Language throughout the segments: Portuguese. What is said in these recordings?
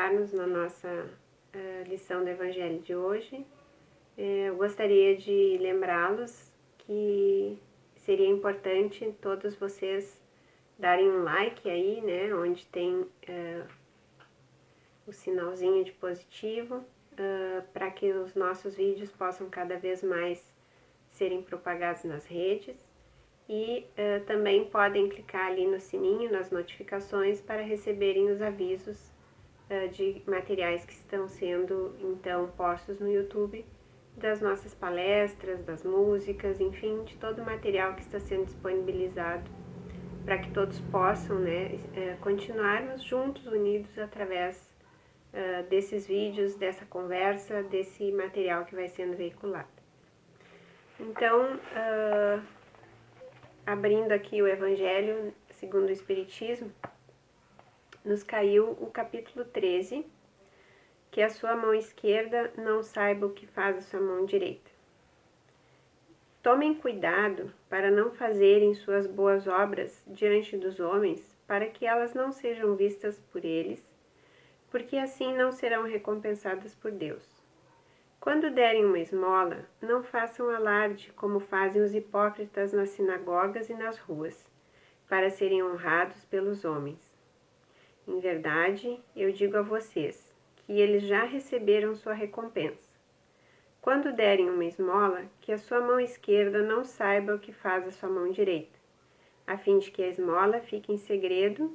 ajudarmos na nossa lição do Evangelho de hoje. Eu gostaria de lembrá-los que seria importante todos vocês darem um like aí, né, onde tem o sinalzinho de positivo, para que os nossos vídeos possam cada vez mais serem propagados nas redes. E também podem clicar ali no sininho, nas notificações, para receberem os avisos de materiais que estão sendo então postos no YouTube, das nossas palestras, das músicas, enfim, de todo o material que está sendo disponibilizado, para que todos possam, né, continuarmos juntos, unidos, através desses vídeos, dessa conversa, desse material que vai sendo veiculado. Então, abrindo aqui o Evangelho segundo o Espiritismo, nos caiu o capítulo 13, que a sua mão esquerda não saiba o que faz a sua mão direita. Tomem cuidado para não fazerem suas boas obras diante dos homens, para que elas não sejam vistas por eles, porque assim não serão recompensadas por Deus. Quando derem uma esmola, não façam alarde como fazem os hipócritas nas sinagogas e nas ruas, para serem honrados pelos homens. Em verdade, eu digo a vocês, que eles já receberam sua recompensa. Quando derem uma esmola, que a sua mão esquerda não saiba o que faz a sua mão direita, a fim de que a esmola fique em segredo,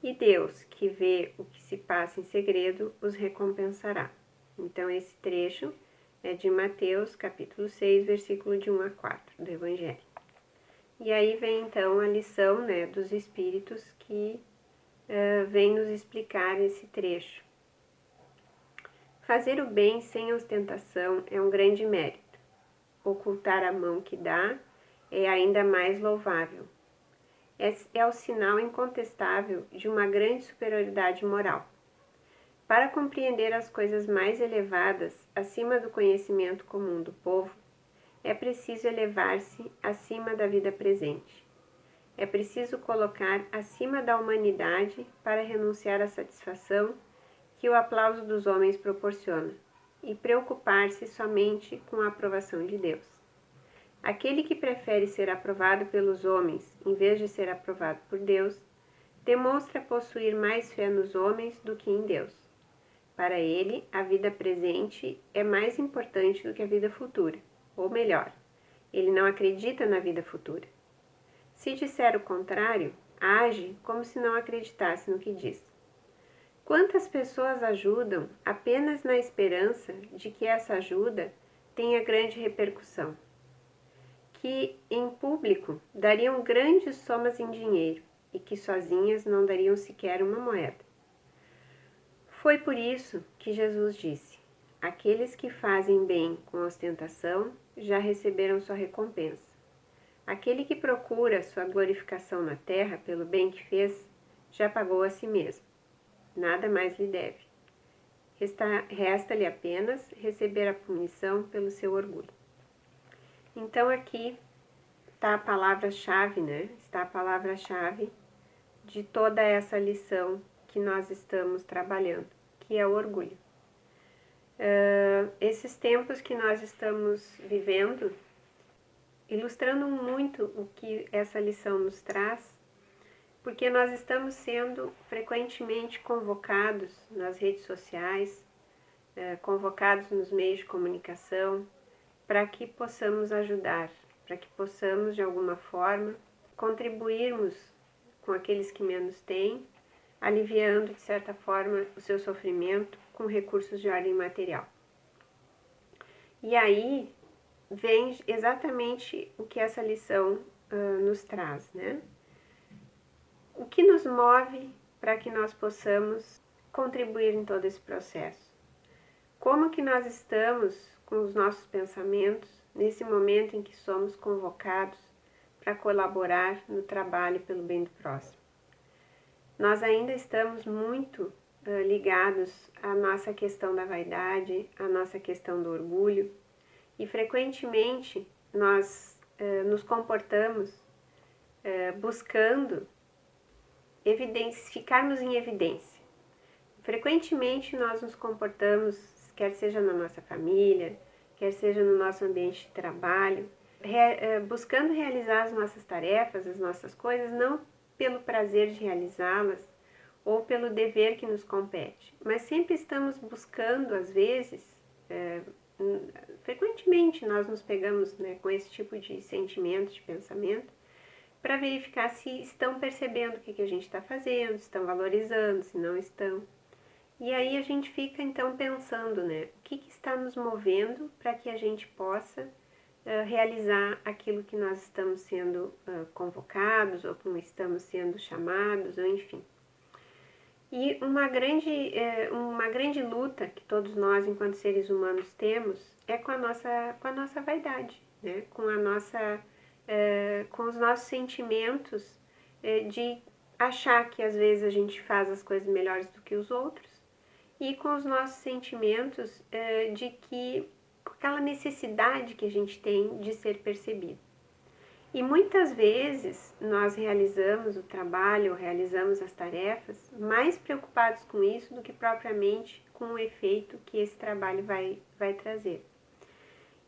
e Deus, que vê o que se passa em segredo, os recompensará. Então, esse trecho é de Mateus, capítulo 6, versículo de 1 a 4, do Evangelho. E aí vem, então, a lição, né, dos Espíritos que vem nos explicar esse trecho. Fazer o bem sem ostentação é um grande mérito. Ocultar a mão que dá é ainda mais louvável. É o sinal incontestável de uma grande superioridade moral. Para compreender as coisas mais elevadas acima do conhecimento comum do povo, é preciso elevar-se acima da vida presente. É preciso colocar acima da humanidade para renunciar à satisfação que o aplauso dos homens proporciona e preocupar-se somente com a aprovação de Deus. Aquele que prefere ser aprovado pelos homens em vez de ser aprovado por Deus, demonstra possuir mais fé nos homens do que em Deus. Para ele, a vida presente é mais importante do que a vida futura, ou melhor, ele não acredita na vida futura. Se disser o contrário, age como se não acreditasse no que diz. Quantas pessoas ajudam apenas na esperança de que essa ajuda tenha grande repercussão? Que em público dariam grandes somas em dinheiro e que sozinhas não dariam sequer uma moeda. Foi por isso que Jesus disse: aqueles que fazem bem com ostentação já receberam sua recompensa. Aquele que procura sua glorificação na terra pelo bem que fez, já pagou a si mesmo. Nada mais lhe deve. Resta-lhe apenas receber a punição pelo seu orgulho. Então aqui está a palavra-chave, né? Está a palavra-chave de toda essa lição que nós estamos trabalhando, que é o orgulho. Esses tempos que nós estamos vivendo, ilustrando muito o que essa lição nos traz, porque nós estamos sendo frequentemente convocados nas redes sociais, convocados nos meios de comunicação, para que possamos ajudar, para que possamos, de alguma forma, contribuirmos com aqueles que menos têm, aliviando, de certa forma, o seu sofrimento com recursos de ordem material. E aí vem exatamente o que essa lição nos traz, né? O que nos move para que nós possamos contribuir em todo esse processo? Como que nós estamos com os nossos pensamentos nesse momento em que somos convocados para colaborar no trabalho pelo bem do próximo? Nós ainda estamos muito ligados à nossa questão da vaidade, à nossa questão do orgulho, e frequentemente nós nos comportamos buscando ficarmos em evidência. frequentemente nós nos comportamos, quer seja na nossa família, quer seja no nosso ambiente de trabalho, buscando realizar as nossas tarefas, as nossas coisas, não pelo prazer de realizá-las ou pelo dever que nos compete, mas sempre estamos buscando, às vezes, frequentemente nós nos pegamos, né, com esse tipo de sentimento, de pensamento, para verificar se estão percebendo o que a gente está fazendo, se estão valorizando, se não estão. E aí a gente fica então pensando, né, o que está nos movendo para que a gente possa realizar aquilo que nós estamos sendo convocados, ou como estamos sendo chamados, ou enfim. E uma grande luta que todos nós, enquanto seres humanos, temos é com a nossa vaidade, né? Com os nossos sentimentos de achar que às vezes a gente faz as coisas melhores do que os outros, e com os nossos sentimentos de que aquela necessidade que a gente tem de ser percebido. E muitas vezes nós realizamos o trabalho, realizamos as tarefas, mais preocupados com isso do que propriamente com o efeito que esse trabalho vai trazer.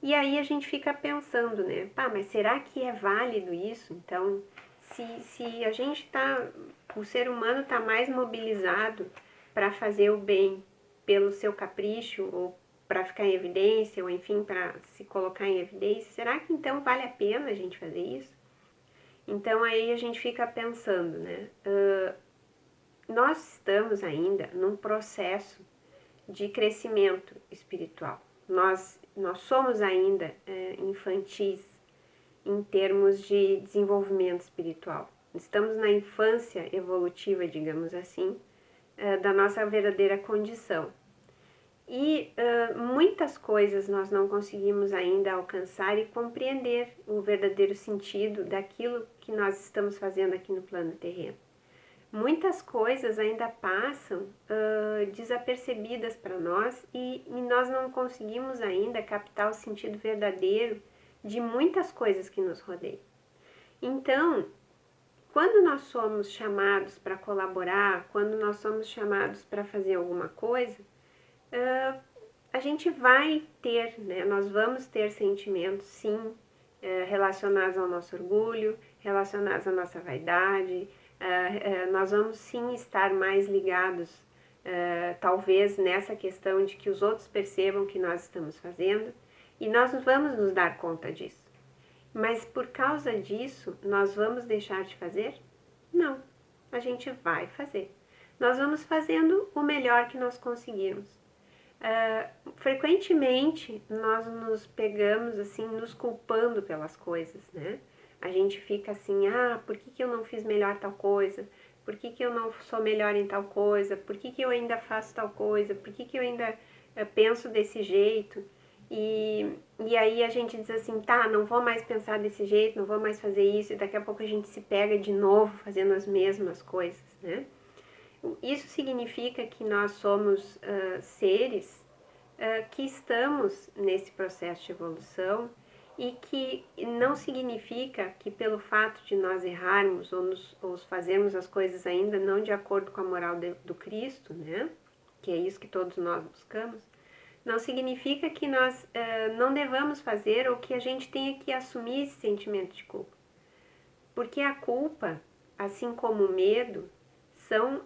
E aí a gente fica pensando, né? Mas será que é válido isso? Então, se a gente o ser humano está mais mobilizado para fazer o bem pelo seu capricho, ou para ficar em evidência, ou enfim, para se colocar em evidência, será que então vale a pena a gente fazer isso? Então aí a gente fica pensando, né? Nós estamos ainda num processo de crescimento espiritual. Nós somos ainda infantis em termos de desenvolvimento espiritual. Estamos na infância evolutiva, digamos assim, da nossa verdadeira condição. E muitas coisas nós não conseguimos ainda alcançar e compreender o verdadeiro sentido daquilo que nós estamos fazendo aqui no plano terreno. Muitas coisas ainda passam desapercebidas para nós e nós não conseguimos ainda captar o sentido verdadeiro de muitas coisas que nos rodeiam. Então, quando nós somos chamados para colaborar, quando nós somos chamados para fazer alguma coisa, a gente vai ter, né? Nós vamos ter sentimentos, sim, relacionados ao nosso orgulho, relacionados à nossa vaidade. Nós vamos sim estar mais ligados, talvez nessa questão de que os outros percebam o que nós estamos fazendo, e nós vamos nos dar conta disso. Mas por causa disso, nós vamos deixar de fazer? Não, a gente vai fazer. Nós vamos fazendo o melhor que nós conseguirmos. Frequentemente nós nos pegamos assim, nos culpando pelas coisas, né? A gente fica assim, por que eu não fiz melhor tal coisa? Por que eu não sou melhor em tal coisa? Por que eu ainda faço tal coisa? Por que eu ainda penso desse jeito? E aí a gente diz assim, não vou mais pensar desse jeito, não vou mais fazer isso, e daqui a pouco a gente se pega de novo fazendo as mesmas coisas, né? Isso significa que nós somos seres que estamos nesse processo de evolução, e que não significa que pelo fato de nós errarmos ou fazermos as coisas ainda não de acordo com a moral do Cristo, né? Que é isso que todos nós buscamos, não significa que nós não devamos fazer ou que a gente tenha que assumir esse sentimento de culpa. Porque a culpa, assim como o medo, são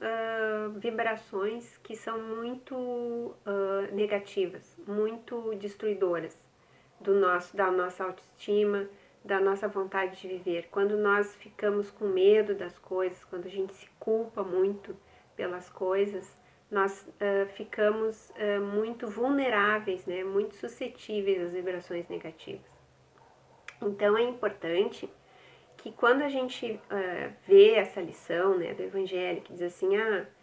vibrações que são muito negativas, muito destruidoras da nossa autoestima, da nossa vontade de viver. Quando nós ficamos com medo das coisas, quando a gente se culpa muito pelas coisas, nós ficamos muito vulneráveis, né? Muito suscetíveis às vibrações negativas. Então é importante que quando a gente vê essa lição, né, do Evangelho, que diz assim,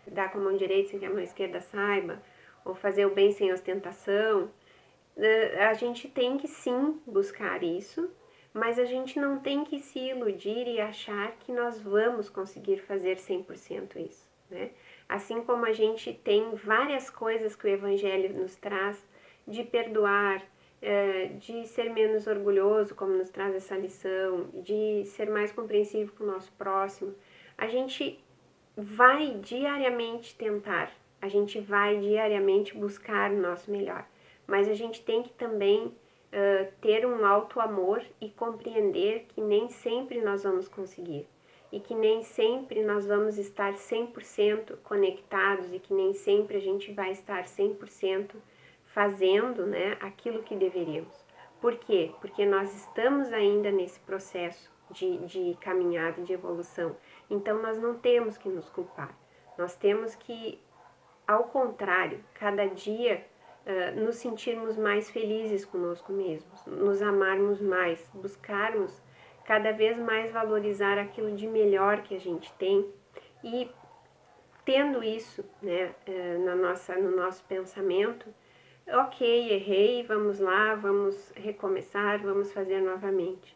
dá com a mão direita sem que a mão esquerda saiba, ou fazer o bem sem ostentação, a gente tem que sim buscar isso, mas a gente não tem que se iludir e achar que nós vamos conseguir fazer 100% isso, né? Assim como a gente tem várias coisas que o Evangelho nos traz, de perdoar, de ser menos orgulhoso, como nos traz essa lição, de ser mais compreensivo com o nosso próximo, a gente vai diariamente tentar a gente vai diariamente buscar o nosso melhor, mas a gente tem que também ter um alto amor e compreender que nem sempre nós vamos conseguir e que nem sempre nós vamos estar 100% conectados e que nem sempre a gente vai estar 100% fazendo, né, aquilo que deveríamos. Por quê? Porque nós estamos ainda nesse processo de caminhada, de evolução. Então nós não temos que nos culpar. Nós temos que, ao contrário, cada dia nos sentirmos mais felizes conosco mesmos, nos amarmos mais, buscarmos cada vez mais valorizar aquilo de melhor que a gente tem e tendo isso, né, no nosso pensamento, ok, errei, vamos lá, vamos recomeçar, vamos fazer novamente.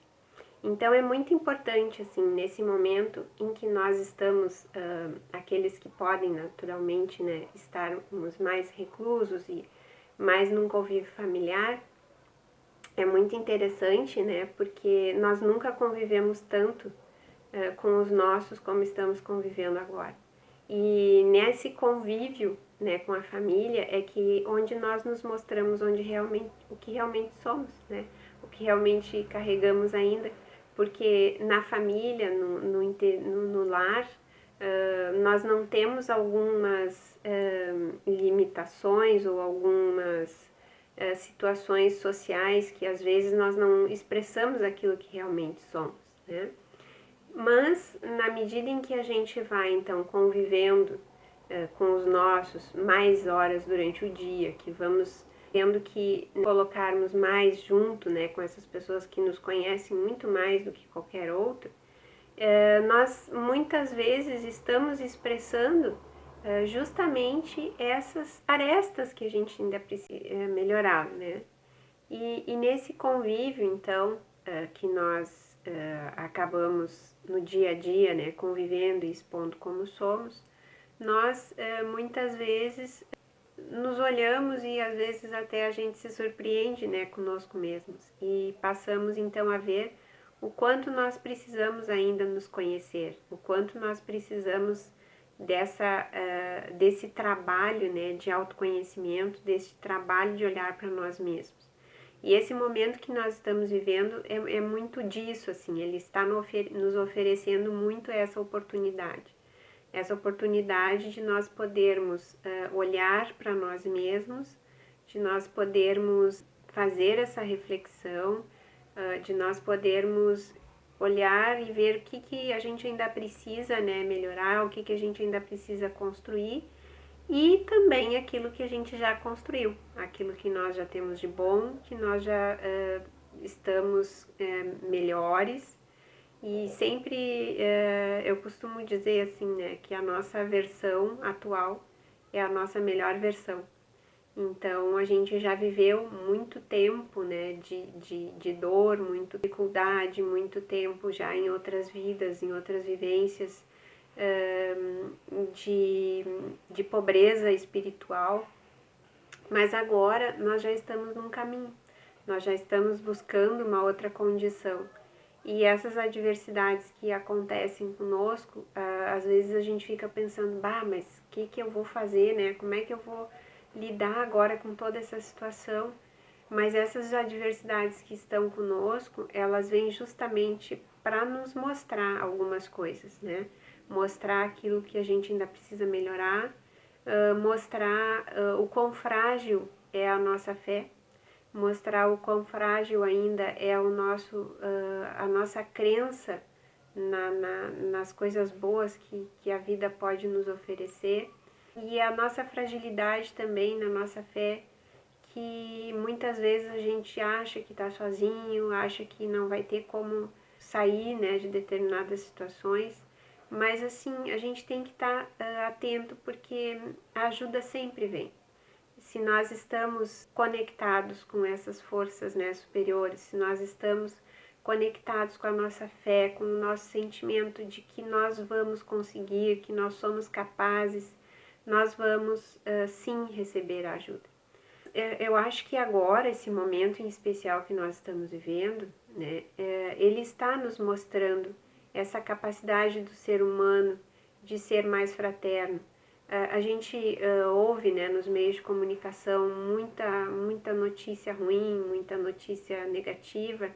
Então é muito importante, assim, nesse momento em que nós estamos, aqueles que podem naturalmente, né, estarmos mais reclusos e mais num convívio familiar, é muito interessante, né, porque nós nunca convivemos tanto com os nossos como estamos convivendo agora. E nesse convívio, né, com a família é que onde nós nos mostramos o que realmente somos, né, o que realmente carregamos ainda, porque na família, no lar, nós não temos algumas limitações ou algumas situações sociais que às vezes nós não expressamos aquilo que realmente somos, né? Mas na medida em que a gente vai então convivendo com os nossos mais horas durante o dia, que vamos tendo que colocarmos mais junto, né, com essas pessoas que nos conhecem muito mais do que qualquer outro, nós muitas vezes estamos expressando justamente essas arestas que a gente ainda precisa melhorar, né? E nesse convívio, então, que nós acabamos no dia a dia, né, convivendo e expondo como somos, nós muitas vezes nos olhamos e às vezes até a gente se surpreende, né, conosco mesmos e passamos então a ver o quanto nós precisamos ainda nos conhecer, o quanto nós precisamos desse trabalho, né, de autoconhecimento, desse trabalho de olhar para nós mesmos. E esse momento que nós estamos vivendo é muito disso, assim, ele está nos oferecendo muito essa oportunidade de nós podermos olhar para nós mesmos, de nós podermos fazer essa reflexão, de nós podermos olhar e ver o que a gente ainda precisa, né, melhorar, o que a gente ainda precisa construir e também aquilo que a gente já construiu, aquilo que nós já temos de bom, que nós já estamos melhores. E sempre eu costumo dizer assim, né, que a nossa versão atual é a nossa melhor versão. Então a gente já viveu muito tempo, né, de dor, muita dificuldade, muito tempo já em outras vidas, em outras vivências, de pobreza espiritual. Mas agora nós já estamos num caminho, nós já estamos buscando uma outra condição. E essas adversidades que acontecem conosco, às vezes a gente fica pensando, bah, mas o que eu vou fazer, né? Como é que eu vou lidar agora com toda essa situação? Mas essas adversidades que estão conosco, elas vêm justamente para nos mostrar algumas coisas, né? Mostrar aquilo que a gente ainda precisa melhorar, mostrar o quão frágil é a nossa fé, mostrar o quão frágil ainda é a nossa crença nas coisas boas que a vida pode nos oferecer e a nossa fragilidade também na nossa fé, que muitas vezes a gente acha que está sozinho, acha que não vai ter como sair, né, de determinadas situações, mas assim, a gente tem que estar atento porque a ajuda sempre vem. Se nós estamos conectados com essas forças, né, superiores, se nós estamos conectados com a nossa fé, com o nosso sentimento de que nós vamos conseguir, que nós somos capazes, nós vamos sim receber a ajuda. Eu acho que agora, esse momento em especial que nós estamos vivendo, né, ele está nos mostrando essa capacidade do ser humano de ser mais fraterno, A gente ouve, né, nos meios de comunicação muita notícia ruim, muita notícia negativa,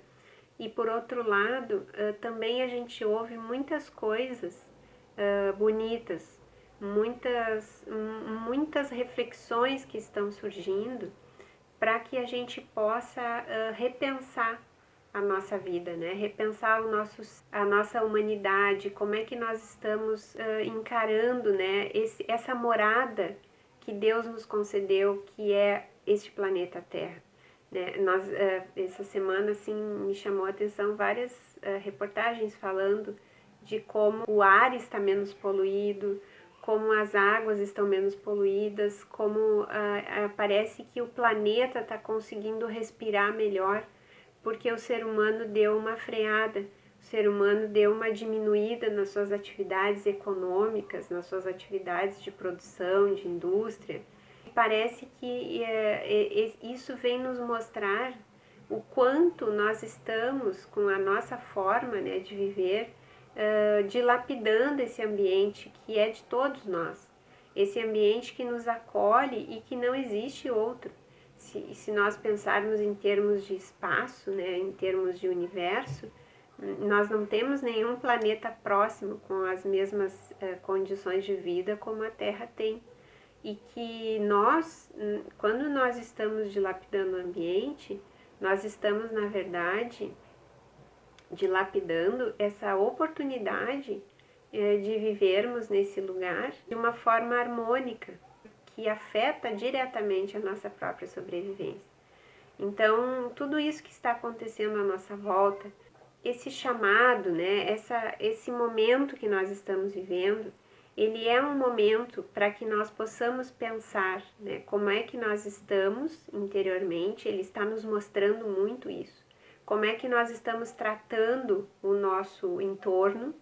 e por outro lado, também a gente ouve muitas coisas bonitas, muitas reflexões que estão surgindo para que a gente possa repensar a nossa vida, né? Repensar a nossa humanidade, como é que nós estamos encarando, né? Essa morada que Deus nos concedeu, que é este planeta Terra. Né? Essa semana assim, me chamou a atenção várias reportagens falando de como o ar está menos poluído, como as águas estão menos poluídas, como parece que o planeta está conseguindo respirar melhor, porque o ser humano deu uma freada, o ser humano deu uma diminuída nas suas atividades econômicas, nas suas atividades de produção, de indústria. Parece que isso vem nos mostrar o quanto nós estamos, com a nossa forma, né, de viver, dilapidando esse ambiente que é de todos nós, esse ambiente que nos acolhe e que não existe outro. Se nós pensarmos em termos de espaço, né, em termos de universo, nós não temos nenhum planeta próximo com as mesmas condições de vida como a Terra tem. E que nós, quando nós estamos dilapidando o ambiente, nós estamos, na verdade, dilapidando essa oportunidade de vivermos nesse lugar de uma forma harmônica, que afeta diretamente a nossa própria sobrevivência. Então, tudo isso que está acontecendo à nossa volta, esse chamado, né, esse momento que nós estamos vivendo, ele é um momento para que nós possamos pensar, né, como é que nós estamos interiormente, ele está nos mostrando muito isso. Como é que nós estamos tratando o nosso entorno.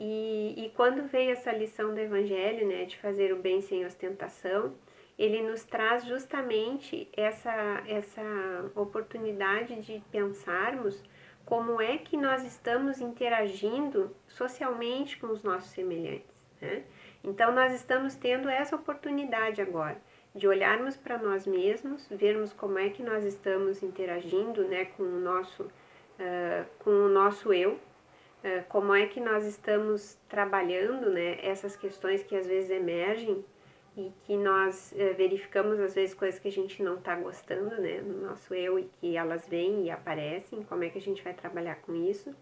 E quando veio essa lição do Evangelho, né, de fazer o bem sem ostentação, ele nos traz justamente essa oportunidade de pensarmos como é que nós estamos interagindo socialmente com os nossos semelhantes, né? Então nós estamos tendo essa oportunidade agora de olharmos para nós mesmos, vermos como é que nós estamos interagindo, né, com o nosso eu, como é que nós estamos trabalhando, né, essas questões que às vezes emergem e que nós verificamos às vezes coisas que a gente não está gostando, né, no nosso eu, e que elas vêm e aparecem, como é que a gente vai trabalhar com isso.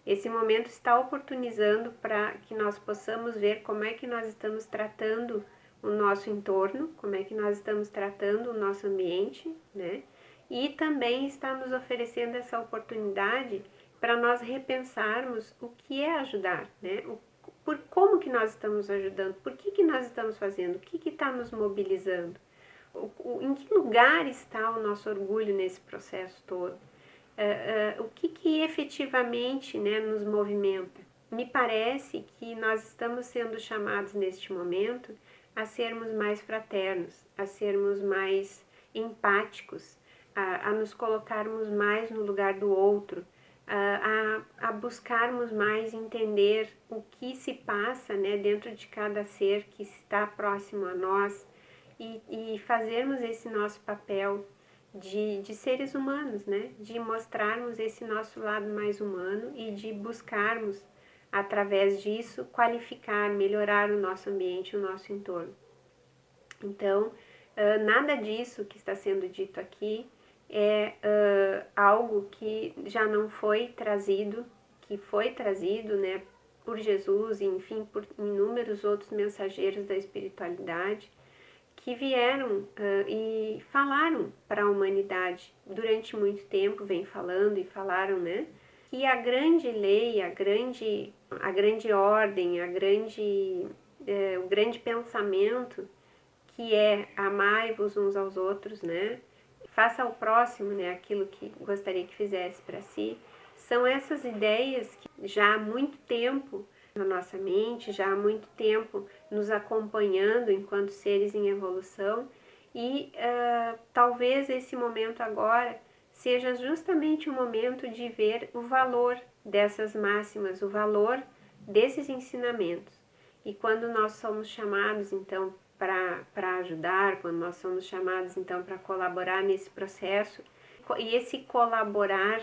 Esse momento está oportunizando para que nós possamos ver como é que nós estamos tratando o nosso entorno, como é que nós estamos tratando o nosso ambiente, né? E também está nos oferecendo essa oportunidade para nós repensarmos o que é ajudar, né? Como que nós estamos ajudando, por que nós estamos fazendo, o que está nos mobilizando, em que lugar está o nosso orgulho nesse processo todo, o que efetivamente, né, nos movimenta. Me parece que nós estamos sendo chamados neste momento a sermos mais fraternos, a sermos mais empáticos, a nos colocarmos mais no lugar do outro, a buscarmos mais entender o que se passa, né, dentro de cada ser que está próximo a nós e fazermos esse nosso papel de seres humanos, né, de mostrarmos esse nosso lado mais humano e de buscarmos, através disso, qualificar, melhorar o nosso ambiente, o nosso entorno. Então, nada disso que está sendo dito aqui é algo que já não foi trazido, que foi trazido, né, por Jesus e, enfim, por inúmeros outros mensageiros da espiritualidade que vieram e falaram para a humanidade durante muito tempo, vem falando e falaram, né, que a grande lei, a grande ordem, o grande pensamento, que é amai-vos uns aos outros, né, faça ao próximo, né, aquilo que gostaria que fizesse para si, são essas ideias que já há muito tempo na nossa mente, já há muito tempo nos acompanhando enquanto seres em evolução, e talvez esse momento agora seja justamente o momento de ver o valor dessas máximas, o valor desses ensinamentos. E quando nós somos chamados, então, para ajudar, quando nós somos chamados, então, para colaborar nesse processo, e esse colaborar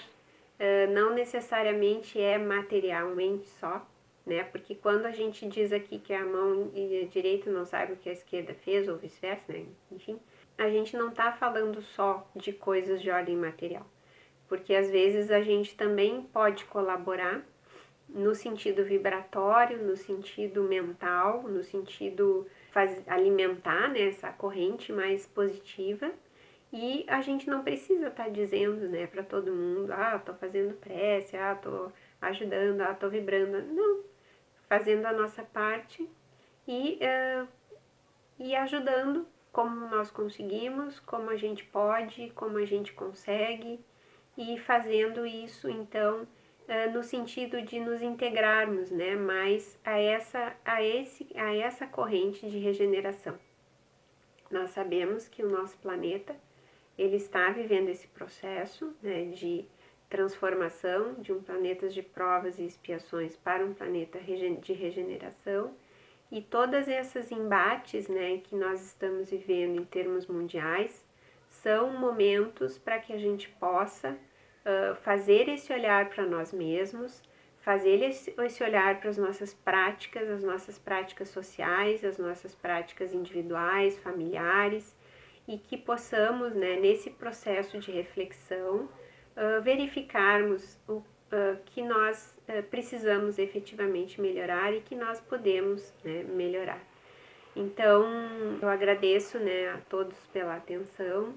não necessariamente é materialmente só, né? Porque quando a gente diz aqui que a mão direita não sabe o que a esquerda fez, ou vice-versa, né? Enfim, a gente não está falando só de coisas de ordem material, porque às vezes a gente também pode colaborar no sentido vibratório, no sentido mental, no sentido alimentar, né, essa corrente mais positiva. E a gente não precisa estar dizendo, né, para todo mundo, tô fazendo prece, tô ajudando, tô vibrando. Não, fazendo a nossa parte e, e ajudando como nós conseguimos, como a gente pode, como a gente consegue, e fazendo isso, então, no sentido de nos integrarmos, né, mais a essa corrente de regeneração. Nós sabemos que o nosso planeta ele está vivendo esse processo, né, de transformação de um planeta de provas e expiações para um planeta de regeneração, e todas essas embates, né, que nós estamos vivendo em termos mundiais são momentos para que a gente possa fazer esse olhar para nós mesmos, fazer esse olhar para as nossas práticas sociais, as nossas práticas individuais, familiares, e que possamos, né, nesse processo de reflexão, verificarmos que nós precisamos efetivamente melhorar e que nós podemos, né, melhorar. Então, eu agradeço, né, a todos pela atenção,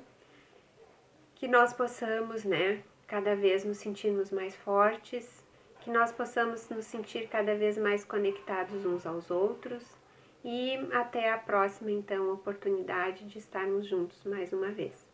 que nós possamos, né, cada vez nos sentirmos mais fortes, que nós possamos nos sentir cada vez mais conectados uns aos outros, e até a próxima, então, oportunidade de estarmos juntos mais uma vez.